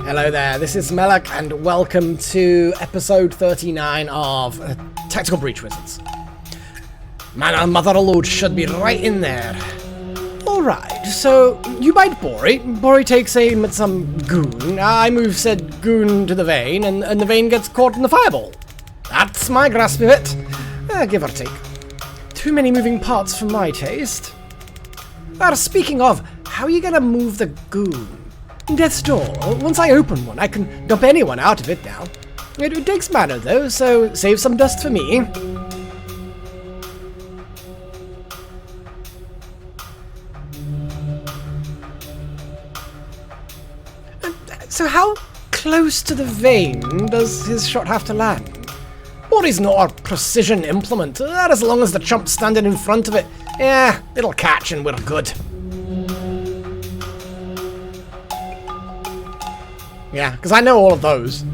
Hello there, this is Melek, and welcome to episode 39 of Tactical Breach Wizards. Man and Mother Lord should be right in there. Alright, so you bite Bori. Bori takes aim at some goon. I move said goon to the vein, and the vein gets caught in the fireball. That's my grasp of it. Give or take. Too many moving parts for my taste. Speaking of, how are you gonna move the goon? Death's Door. Once I open one, I can dump anyone out of it now. It takes mana though, so save some dust for me. So how close to the vein does his shot have to land? Bori's not a precision implement. As long as the chump's standing in front of it, yeah, it'll catch and we're good. Yeah, because I know all of those.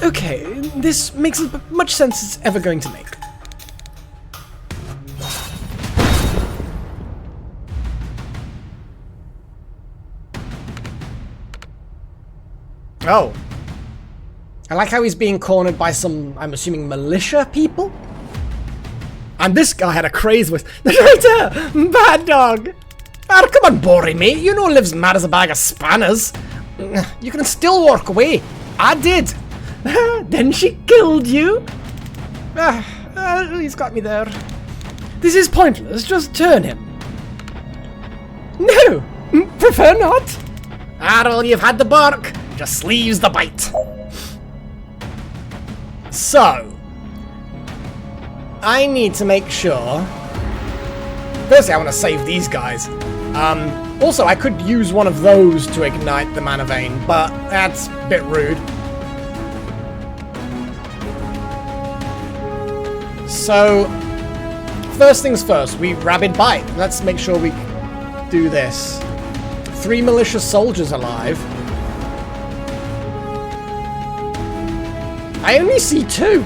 Okay, this makes as much sense as it's ever going to make. Oh. I like how he's being cornered by some, I'm assuming, militia people? And this guy had a craze with the traitor! Bad dog! Ah, come on, Bori, mate. You know lives mad as a bag of spanners. You can still walk away. I did. Then she killed you. He's got me there. This is pointless. Just turn him. No. Prefer not. Well, you've had the bark. Just leaves the bite. So, I need to make sure. Firstly, I want to save these guys. Also, I could use one of those to ignite the mana vein, but that's a bit rude. So, first things first, we rabid bite. Let's make sure we do this. 3 malicious soldiers alive. I only see 2.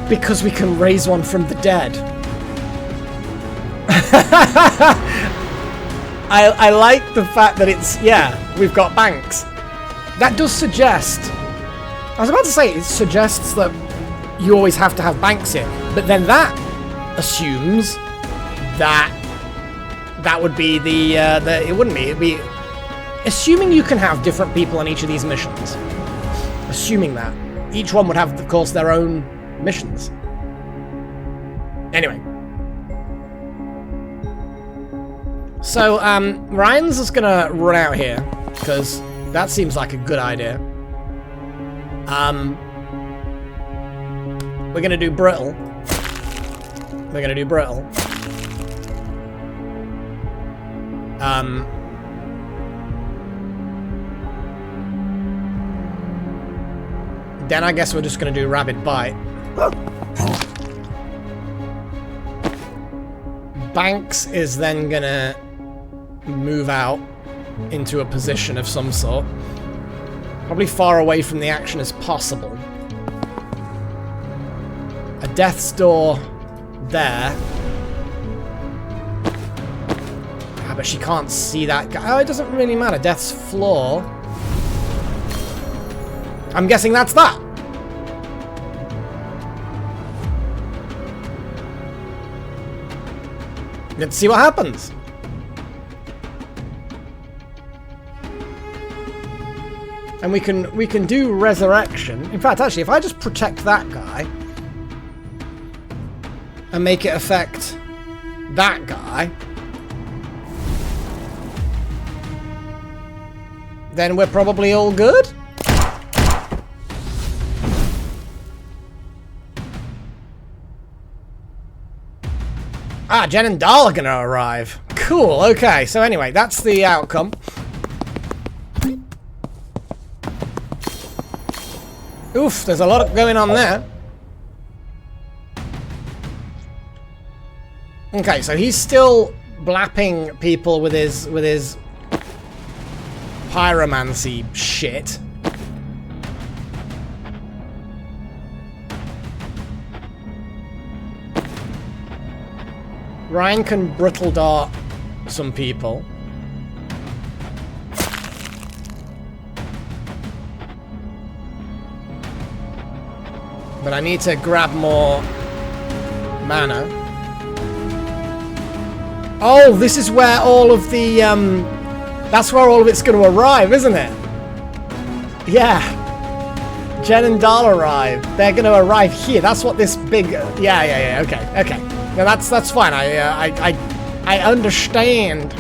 Because we can raise one from the dead. I like the fact that it's, yeah, we've got banks. That does suggest, I was about to say, it suggests that you always have to have banks here. But then that assumes that that would be it wouldn't be, it'd be, assuming you can have different people on each of these missions. Assuming that. Each one would have, of course, their own missions. Anyway. So, Ryan's just gonna run out here, because that seems like a good idea. We're gonna do Brittle. We're gonna do Brittle. Then I guess we're just gonna do Rabid Bite. Banks is then gonna move out into a position of some sort. Probably far away from the action as possible. A Death's Door there. Ah, but she can't see that guy. Oh, it doesn't really matter. Death's Floor. I'm guessing that's that. Let's see what happens. And we can do resurrection. In fact, actually, if I just protect that guy and make it affect that guy, then we're probably all good. Ah, Jen and Dahl are gonna arrive. Cool, okay, so anyway, that's the outcome. Oof, there's a lot going on there. Okay, so he's still blapping people with his pyromancy shit. Ryan can brittle dart some people. But I need to grab more mana. Oh, this is where all of the, that's where all of it's going to arrive, isn't it? Yeah. Jen and Dahl arrive. They're going to arrive here. That's what this big, yeah, okay. No, that's fine. I understand.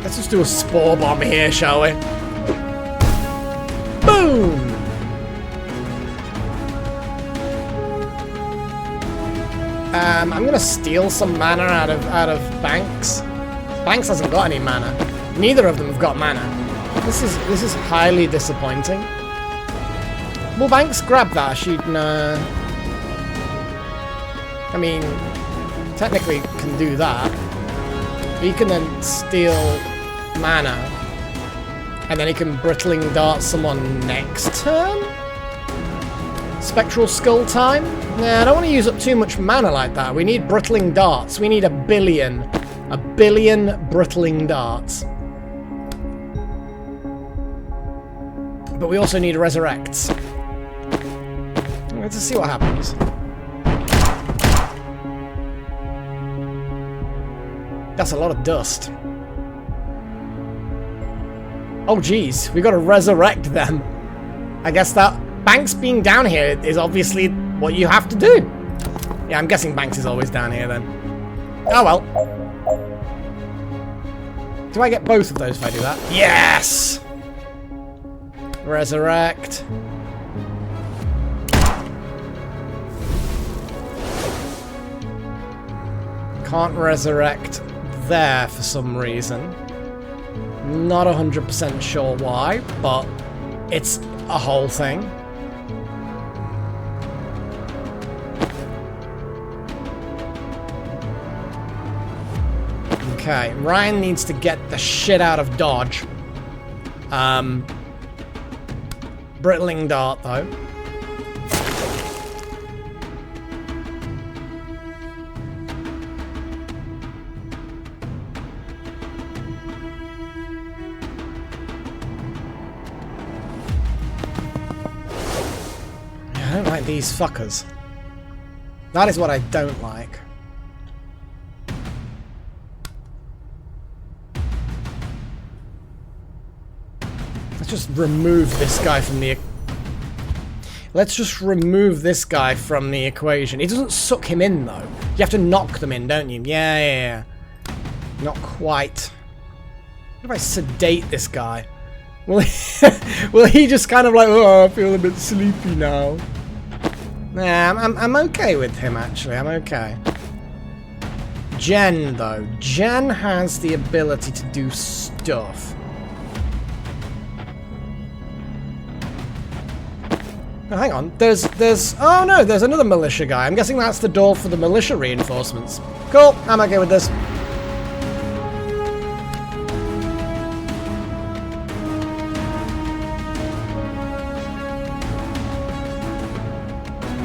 Let's just do a spore bomb here, shall we? Boom! I'm gonna steal some mana out of Banks. Banks hasn't got any mana. Neither of them have got mana. This is highly disappointing. Will Banks grab that? No. I mean, technically can do that. He can then steal mana. And then he can brittling dart someone next turn? Spectral Skull time? Nah, I don't want to use up too much mana like that. We need brittling darts. We need a billion brittling darts. But we also need resurrects. Let's see what happens. That's a lot of dust. Oh geez, we gotta resurrect them. I guess that Banks being down here is obviously what you have to do. Yeah, I'm guessing Banks is always down here then. Oh well. Do I get both of those if I do that? Yes! Resurrect. Can't resurrect there for some reason. Not 100% sure why, but it's a whole thing. Okay, Ryan needs to get the shit out of dodge. Brittling dart, though. I don't like these fuckers. That is what I don't like. Let's just remove this guy from the... Let's just remove this guy from the equation. It doesn't suck him in, though. You have to knock them in, don't you? Yeah. Not quite. What if I sedate this guy? Will he just kind of like, oh, I feel a bit sleepy now. Nah, I'm okay with him, actually. I'm okay. Jen, though. Jen has the ability to do stuff. Oh, hang on. There's... Oh, no, there's another militia guy. I'm guessing that's the door for the militia reinforcements. Cool. I'm okay with this.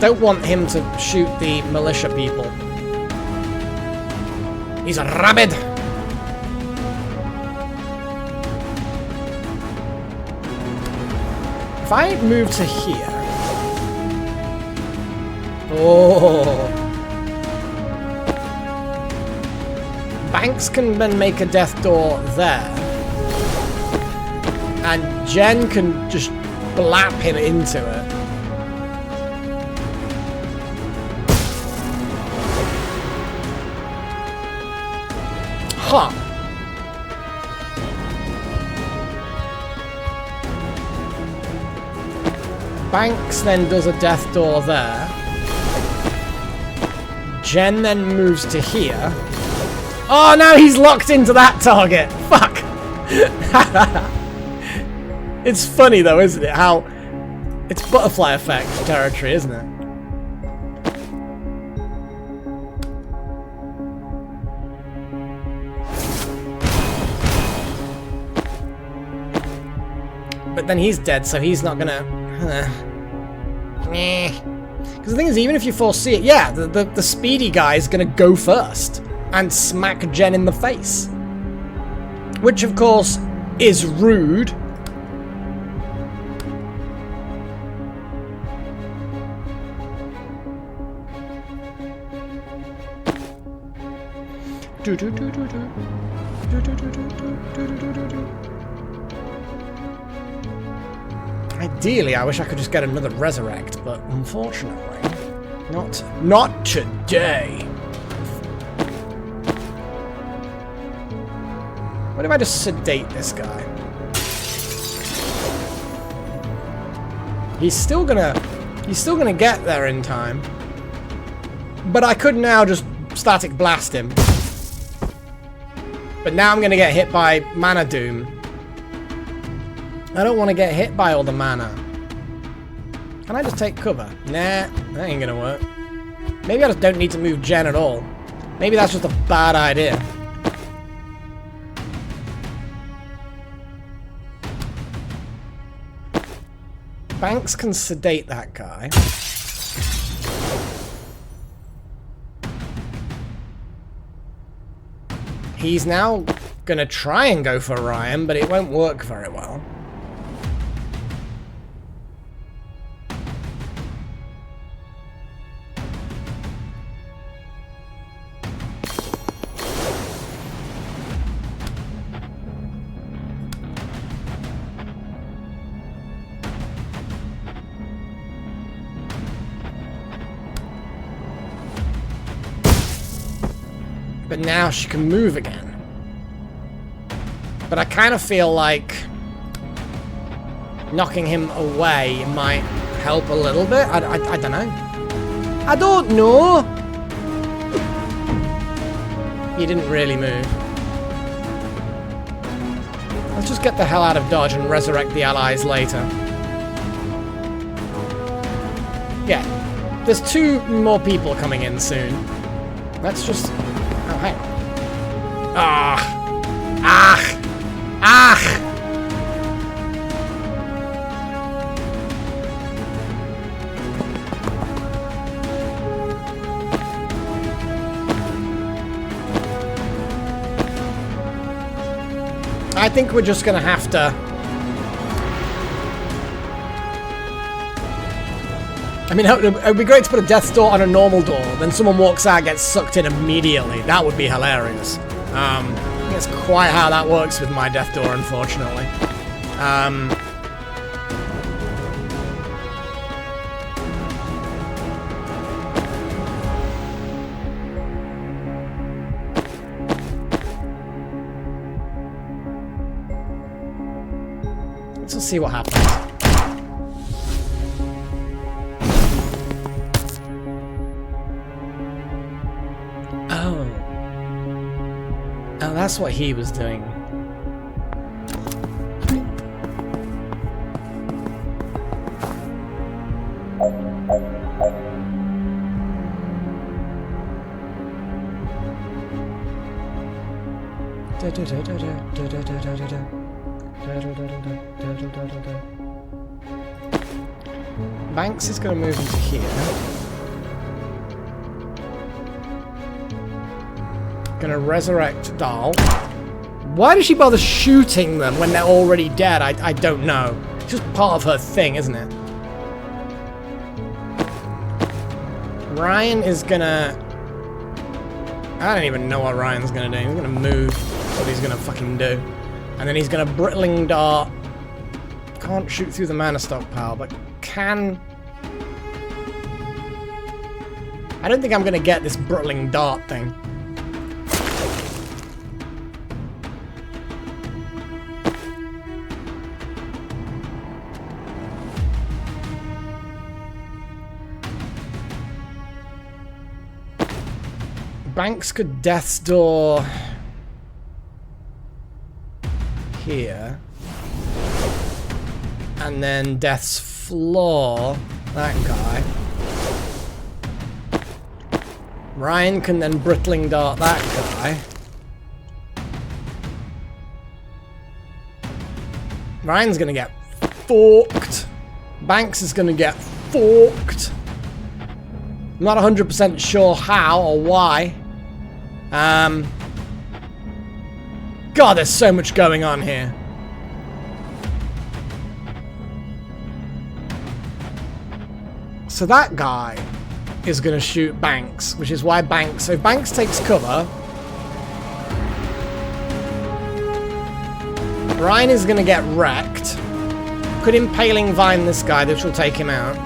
Don't want him to shoot the militia people. He's a rabid. If I move to here... Oh. Banks can then make a death door there. And Jen can just blap him into it. Huh. Banks then does a death door there. Jen then moves to here. Oh, now he's locked into that target. Fuck. It's funny though, isn't it? How it's butterfly effect territory, isn't it? But then he's dead, so he's not gonna... Because the thing is, even if you foresee it, yeah, the speedy guy is going to go first and smack Jen in the face. Which, of course, is rude. Ideally, I wish I could just get another resurrect, but unfortunately, not today. What if I just sedate this guy? He's still gonna get there in time. But I could now just static blast him. But now I'm gonna get hit by Mana Doom. I don't want to get hit by all the mana. Can I just take cover? Nah, that ain't gonna work. Maybe I just don't need to move Jen at all. Maybe that's just a bad idea. Banks can sedate that guy. He's now gonna try and go for Ryan, but it won't work very well. But now she can move again. But I kind of feel like knocking him away might help a little bit. I don't know. I don't know. He didn't really move. Let's just get the hell out of Dodge and resurrect the allies later. Yeah. There's 2 more people coming in soon. Let's just... Oh, hang on. I think we're just gonna have to... I mean, it would be great to put a death door on a normal door, then someone walks out and gets sucked in immediately. That would be hilarious. I think that's quite how that works with my death door, unfortunately. Let's just see what happens. Oh, that's what he was doing. Banks is going to move into here. Gonna resurrect Dahl. Why does she bother shooting them when they're already dead? I don't know. It's just part of her thing, isn't it? Ryan is gonna... I don't even know what Ryan's gonna do. He's gonna move. That's what he's gonna fucking do. And then he's gonna Brittling Dart. Can't shoot through the mana stockpile, but can... I don't think I'm gonna get this Brittling Dart thing. Banks could Death's Door here. And then Death's Floor, that guy. Ryan can then Brittling Dart that guy. Ryan's gonna get forked. Banks is gonna get forked. I'm not 100% sure how or why. God, there's so much going on here. So that guy is going to shoot Banks, which is why Banks... So if Banks takes cover... Ryan is going to get wrecked. Could Impaling Vine this guy, which will take him out.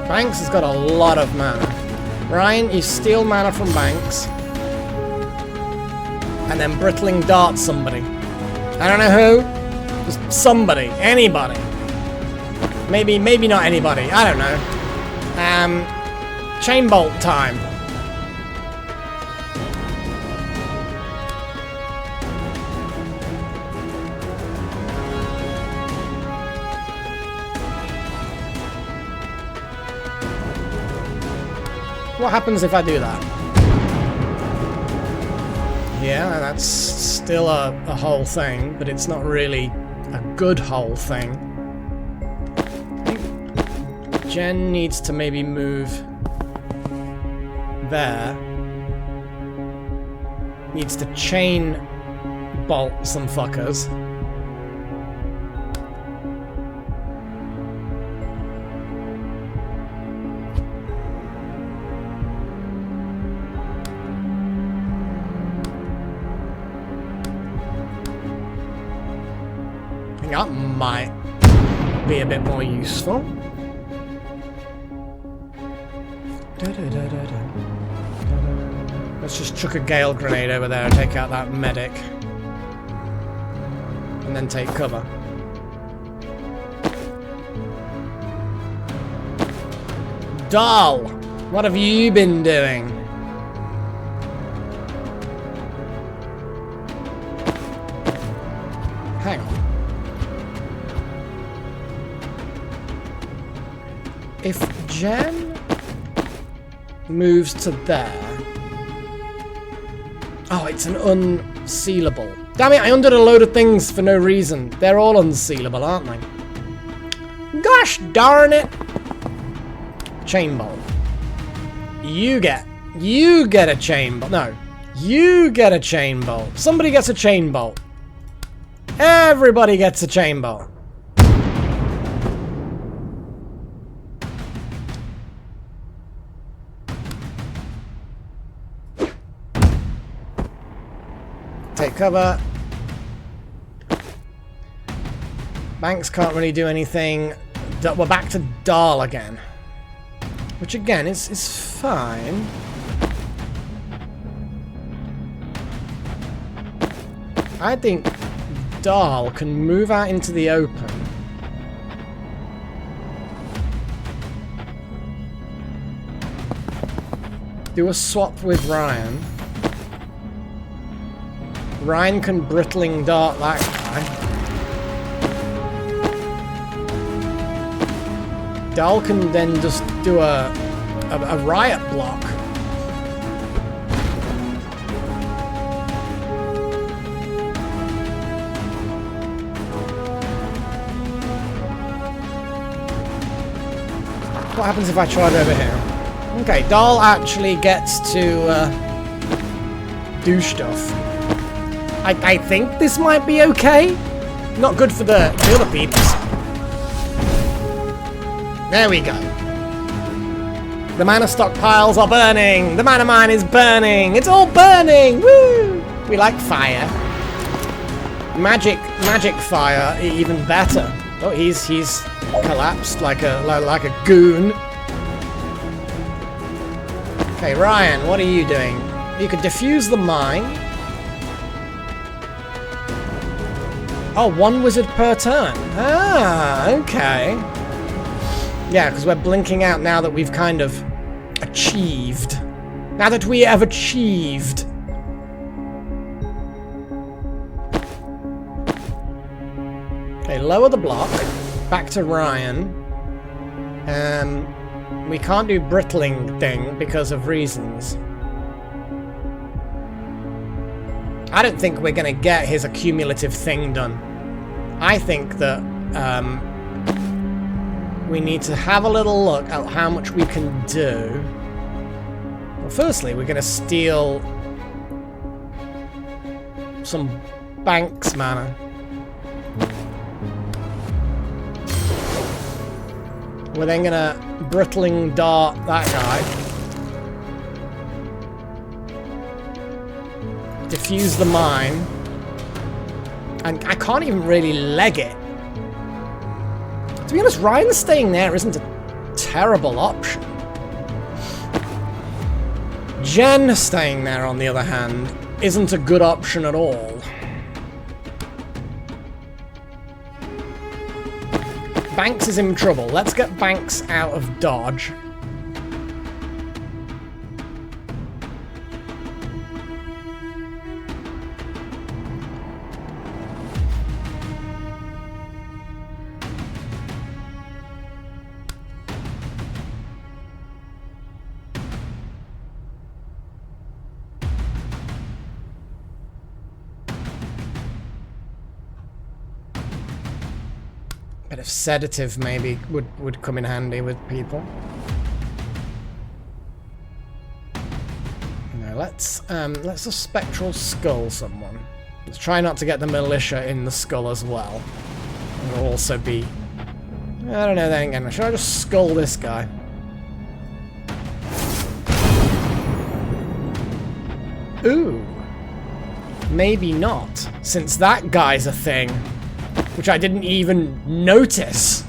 Banks has got a lot of mana. Ryan, you steal mana from Banks. And then Brittling Dart somebody. I don't know who. Just somebody. Anybody. Maybe not anybody. I don't know. Chain Bolt time. What happens if I do that? Yeah, that's still a whole thing, but it's not really a good whole thing. I think Jen needs to maybe move there. Needs to chain bolt some fuckers. That might be a bit more useful. Let's just chuck a Gale Grenade over there and take out that medic. And then take cover. Doll! What have you been doing? Hang on. If Jen moves to there... Oh, it's an unsealable. Damn it, I undid a load of things for no reason. They're all unsealable, aren't they? Gosh darn it! Chain Bolt. You get a Chain Bolt. No. You get a Chain Bolt. Somebody gets a Chain Bolt. Everybody gets a Chain Bolt. Take cover. Banks can't really do anything. We're back to Dahl again. Which again is fine. I think Dahl can move out into the open. Do a swap with Ryan. Ryan can Brittling Dart that guy. Dahl can then just do a riot block. What happens if I try it over here? Okay, Dahl actually gets to do stuff. I think this might be okay. Not good for the other peeps. There we go. The mana stockpiles are burning. The mana mine is burning. It's all burning. Woo! We like fire. Magic fire, even better. Oh, he's collapsed like a goon. Okay, Ryan, what are you doing? You could defuse the mine. Oh, one wizard per turn. Ah, okay. Yeah, because we're blinking out now that we've kind of achieved. Now that we have achieved. Okay, lower the block. Back to Ryan. We can't do brittling thing because of reasons. I don't think we're going to get his accumulative thing done. I think that we need to have a little look at how much we can do. Well, firstly, we're going to steal some banks mana. We're then going to brittling dart that guy. Defuse the mine. And I can't even really leg it. To be honest, Ryan staying there isn't a terrible option. Jen staying there, on the other hand, isn't a good option at all. Banks is in trouble. Let's get Banks out of dodge. Bit of sedative maybe would come in handy with people. No, let's just spectral skull someone. Let's try not to get the militia in the skull as well. It'll also be, I don't know then again. Should I just skull this guy? Ooh. Maybe not, since that guy's a thing. Which I didn't even notice.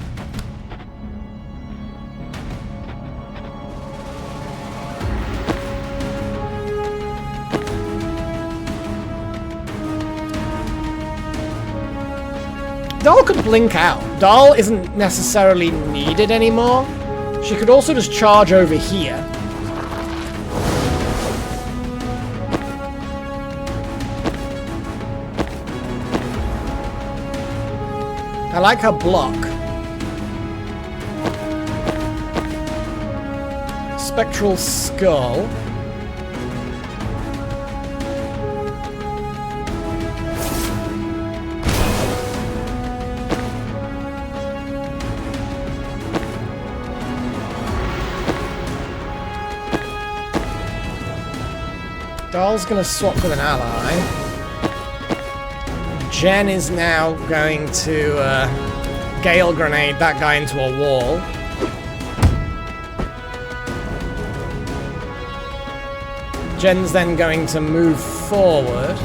Doll could blink out. Doll isn't necessarily needed anymore. She could also just charge over here. I like her block. Spectral skull. Doll's gonna swap with an ally. Jen is now going to Gale Grenade that guy into a wall. Jen's then going to move forward.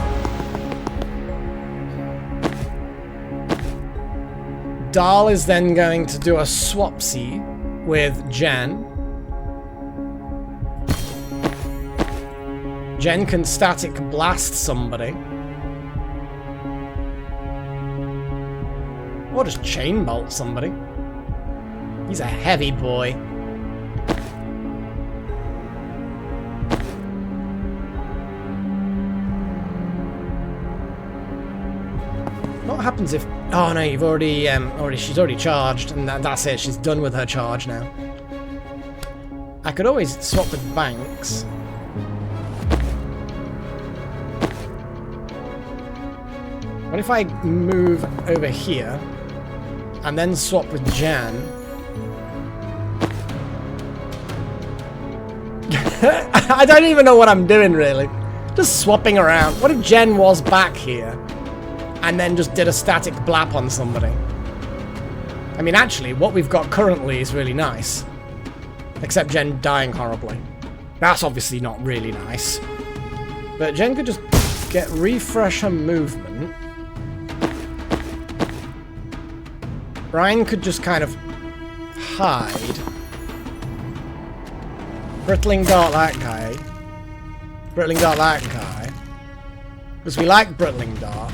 Dahl is then going to do a swapsy with Jen. Jen can static blast somebody. Or just chain bolt somebody. He's a heavy boy. What happens if... Oh no, you've already, she's already charged, and that's it. She's done with her charge now. I could always swap with Banks. What if I move over here? And then swap with Jan. I don't even know what I'm doing, really. Just swapping around. What if Jen was back here? And then just did a static blap on somebody? I mean, actually, what we've got currently is really nice. Except Jen dying horribly. That's obviously not really nice. But Jen could just refresh her movement. Ryan could just kind of hide. Brittling dart that guy. Brittling dart that guy. Because we like Brittling dart.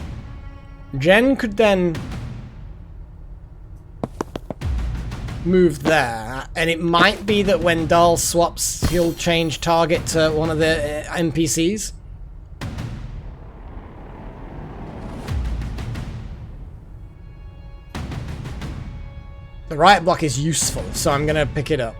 Jen could then move there. And it might be that when Dahl swaps, he'll change target to one of the NPCs. The riot block is useful, so I'm going to pick it up.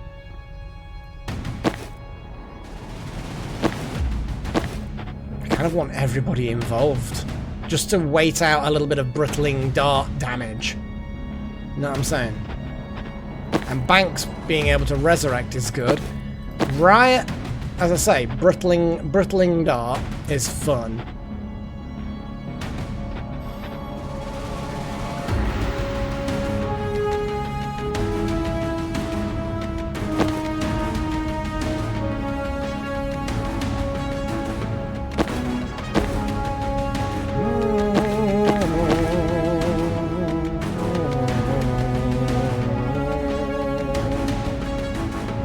I kind of want everybody involved. Just to wait out a little bit of brittling dart damage. You know what I'm saying? And Banks being able to resurrect is good. Riot, as I say, brittling dart is fun.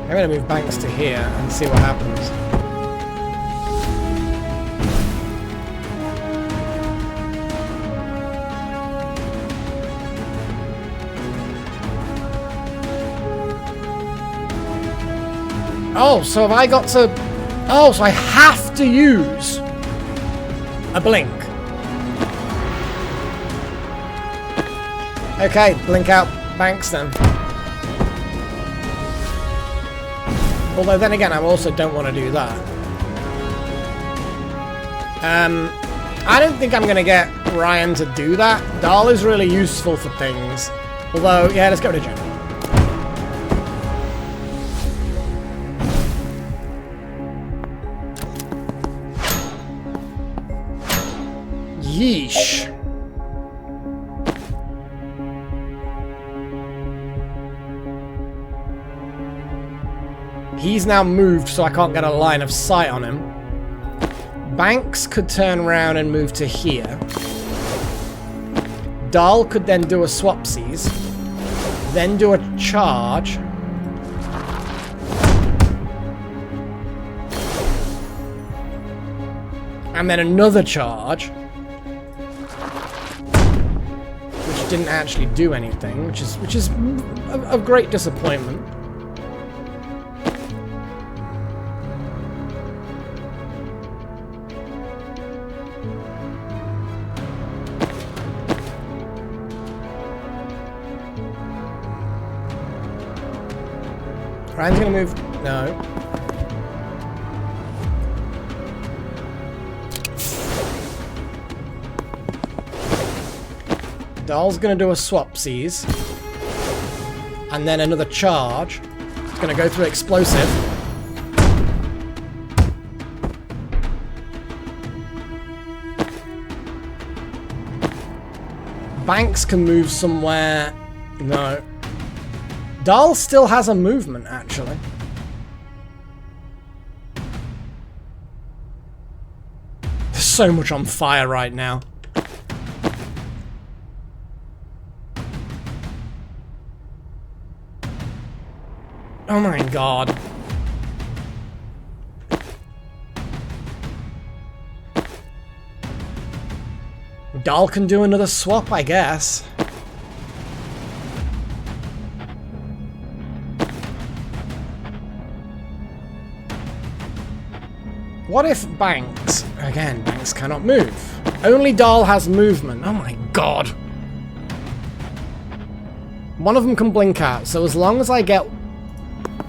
I'm going to move Banks to here and see what happens. Oh, so have I got to... Oh, so I have to use a blink. Okay, blink out Banks then. Although then again, I also don't want to do that. I don't think I'm going to get Ryan to do that. Dahl is really useful for things. Although, yeah, let's go to Jen. Yeesh. He's now moved, so I can't get a line of sight on him. Banks could turn around and move to here. Dahl could then do a swapsies. Then do a charge. And then another charge. Which didn't actually do anything, which is a great disappointment. Ryan's gonna move. No. Dahl's gonna do a swapsies. And then another charge. It's gonna go through explosive. Banks can move somewhere. No. Dahl still has a movement, actually. There's so much on fire right now. Oh my god. Dahl can do another swap, I guess. What if Banks... Again, Banks cannot move. Only Dahl has movement. Oh my god. One of them can blink out, so as long as I get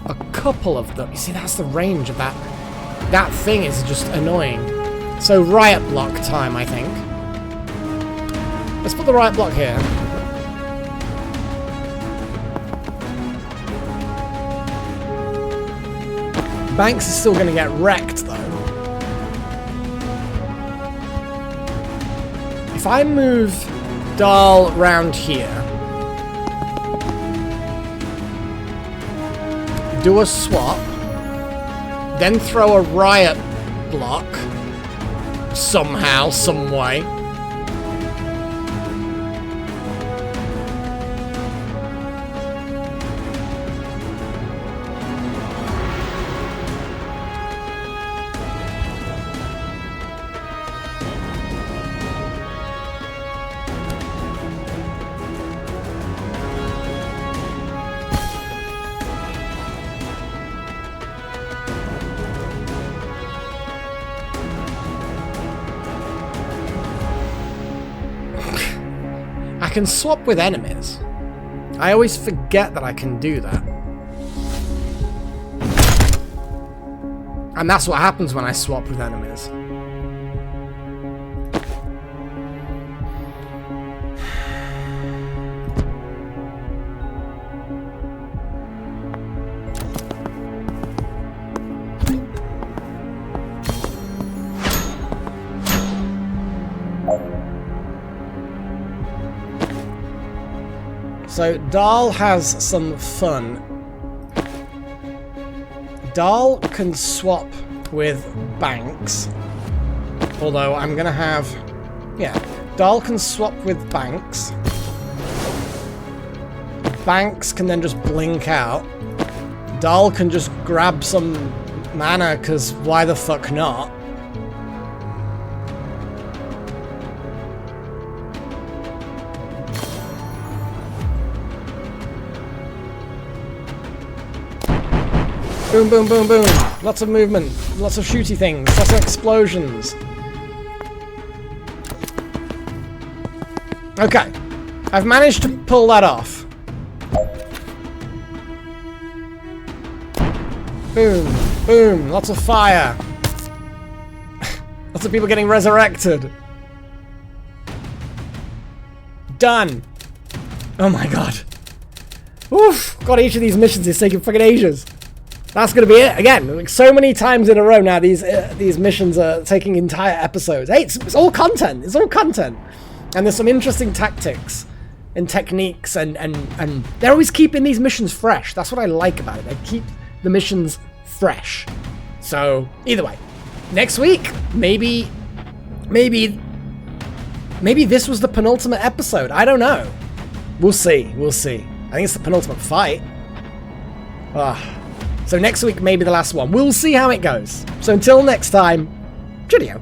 a couple of them... You see, that's the range of that. That thing is just annoying. So riot block time, I think. Let's put the riot block here. Banks is still going to get wrecked, though. If I move Dahl round here, do a swap, then throw a riot block somehow, some way. I can swap with enemies. I always forget that I can do that. And that's what happens when I swap with enemies. So, Dahl has some fun. Dahl can swap with Banks. Although, I'm gonna have... Yeah, Dahl can swap with Banks. Banks can then just blink out. Dahl can just grab some mana, because why the fuck not? Boom, boom, boom, boom. Lots of movement. Lots of shooty things. Lots of explosions. Okay. I've managed to pull that off. Boom. Boom. Lots of fire. Lots of people getting resurrected. Done. Oh my god. Oof. God, each of these missions is taking fucking ages. That's gonna be it again. Like so many times in a row now. These missions are taking entire episodes. Hey, it's all content. It's all content, and there's some interesting tactics and techniques, and they're always keeping these missions fresh. That's what I like about it. They keep the missions fresh. So either way, next week maybe this was the penultimate episode. I don't know. We'll see. We'll see. I think it's the penultimate fight. So next week, maybe the last one. We'll see how it goes. So until next time, cheerio.